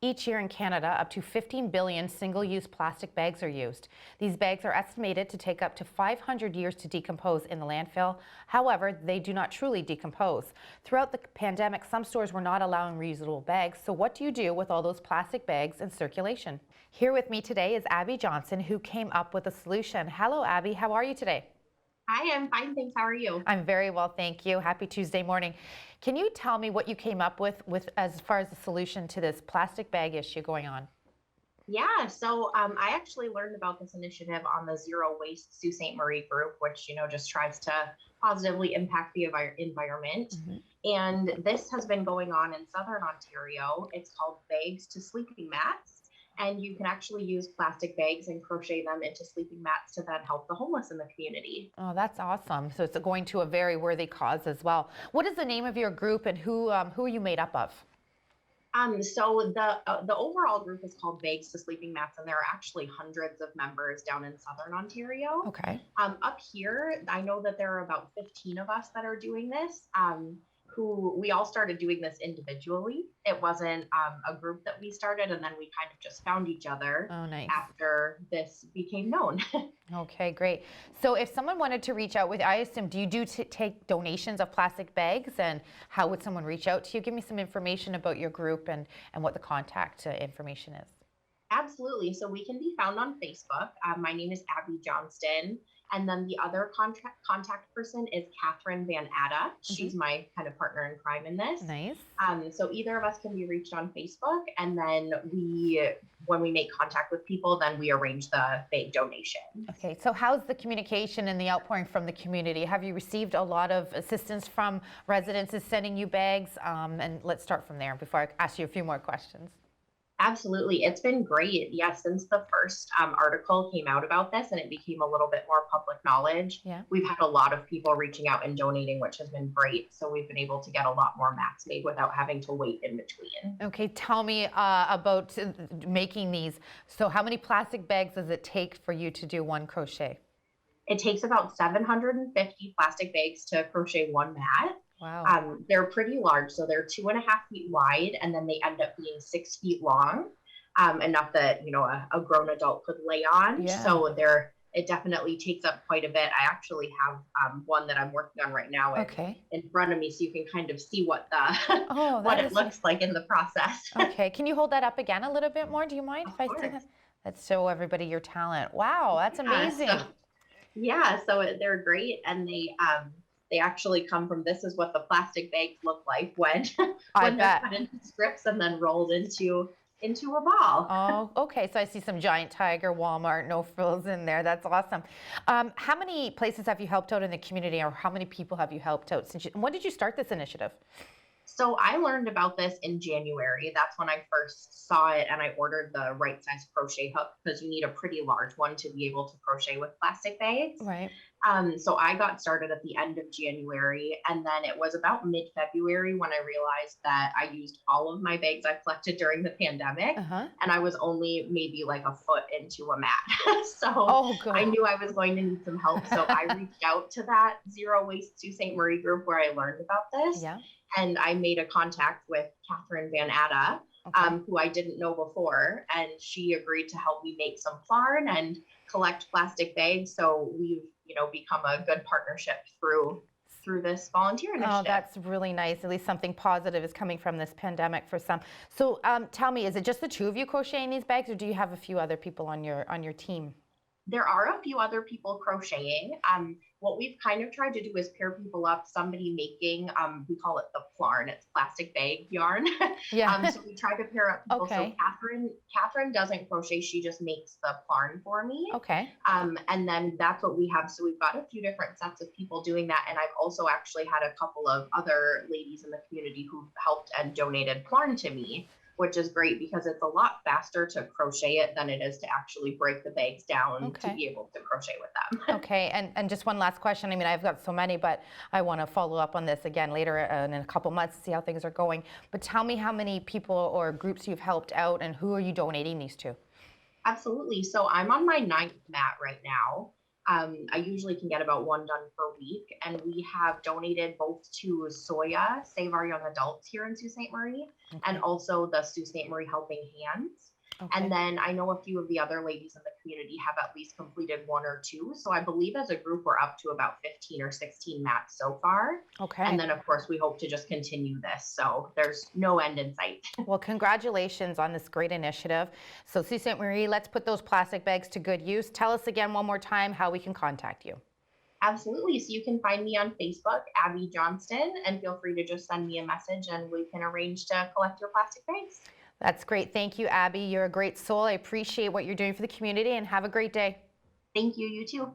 Each year in Canada, up to 15 billion single-use plastic bags are used. These bags are estimated to take up to 500 years to decompose in the landfill. However, they do not truly decompose. Throughout the pandemic, some stores were not allowing reusable bags. So what do you do with all those plastic bags in circulation? Here with me today is Abby Johnson, who came up with a solution. Hello, Abby. How are you today? Hi, I'm fine, thanks. How are you? I'm very well, thank you. Happy Tuesday morning. Can you tell me what you came up with as far as the solution to this plastic bag issue going on? I actually learned about this initiative on the Zero Waste Sault Ste. Marie group, which, just tries to positively impact the environment. And this has been going on in Southern Ontario. It's called Bags to Sleeping Mats. And you can actually use plastic bags and crochet them into sleeping mats to then help the homeless in the community. Oh, that's awesome. So it's going to a very worthy cause as well. What is the name of your group and who are you made up of? The overall group is called Bags to Sleeping Mats, and there are actually hundreds of members down in Southern Ontario. Okay. Up here, I know that there are about 15 of us that are doing this. Who we all started doing this individually. It wasn't a group that we started, and then we kind of just found each other. Oh, nice. After this became known. Okay, great. So if someone wanted to reach out with, I assume, do you take donations of plastic bags, and how would someone reach out to you? Give me some information about your group and what the contact information is. Absolutely. So we can be found on Facebook. My name is Abby Johnston. And then the other contact person is Catherine Van Atta. She's my kind of partner in crime in this. Nice. So either of us can be reached on Facebook. And then when we make contact with people, then we arrange the big donation. Okay. So how's the communication and the outpouring from the community? Have you received a lot of assistance from residents sending you bags? And let's start from there before I ask you a few more questions. Absolutely. It's been great. Yes, since the first article came out about this and it became a little bit more public knowledge, we've had a lot of people reaching out and donating, which has been great. So we've been able to get a lot more mats made without having to wait in between. Okay, tell me about making these. So how many plastic bags does it take for you to do one crochet? It takes about 750 plastic bags to crochet one mat. Wow. They're pretty large, so they're 2.5 feet wide, and then they end up being 6 feet long, enough that a grown adult could lay on. Yeah. So it definitely takes up quite a bit. I actually have one that I'm working on right now in front of me, so you can kind of see what what it looks like in the process. Okay, can you hold that up again a little bit more? Do you mind if I see that? Let's show everybody your talent. Wow, that's amazing. So they're great, and they actually come from, this is what the plastic bags look like when they're cut into strips and then rolled into a ball. Oh, okay. So I see some Giant Tiger, Walmart, no frills in there. That's awesome. How many places have you helped out in the community, or how many people have you helped out since when did you start this initiative? So I learned about this in January. That's when I first saw it, and I ordered the right size crochet hook because you need a pretty large one to be able to crochet with plastic bags. Right. So I got started at the end of January, and then it was about mid-February when I realized that I used all of my bags I collected during the pandemic, and I was only maybe like a foot into a mat. So I knew I was going to need some help. So I reached out to that Zero Waste Sault Ste. Marie group where I learned about this. Yeah. And I made a contact with Catherine Van Atta, who I didn't know before, and she agreed to help me make some yarn and collect plastic bags. So we've, become a good partnership through this volunteer initiative. Oh, that's really nice. At least something positive is coming from this pandemic for some. So tell me, is it just the two of you crocheting these bags, or do you have a few other people on your team? There are a few other people crocheting. What we've kind of tried to do is pair people up, somebody making, we call it the plarn, it's plastic bag yarn. Yeah. So we try to pair up people. So Catherine doesn't crochet, she just makes the plarn for me. Okay. And then that's what we have. So we've got a few different sets of people doing that. And I've also actually had a couple of other ladies in the community who've helped and donated plarn to me, which is great because it's a lot faster to crochet it than it is to actually break the bags down to be able to crochet with them. Okay, and just one last question. I mean, I've got so many, but I want to follow up on this again later in a couple months to see how things are going. But tell me how many people or groups you've helped out, and who are you donating these to? Absolutely. So I'm on my 9th mat right now. I usually can get about one done per week, and we have donated both to Soya, Save Our Young Adults here in Sault Ste. Marie, and Okay. also the Sault Ste. Marie Helping Hands. And Okay. then I know a few of the other ladies in the community have at least completed one or two. So I believe as a group, we're up to about 15 or 16 mats so far. And Okay. then, of course, we hope to just continue this. So there's no end in sight. Well, congratulations on this great initiative. So Sault Ste. Marie, let's put those plastic bags to good use. Tell us again one more time how we can contact you. Absolutely. So you can find me on Facebook, Abby Johnston, and feel free to just send me a message and we can arrange to collect your plastic bags. That's great. Thank you, Abby. You're a great soul. I appreciate what you're doing for the community, and have a great day. Thank you. You too.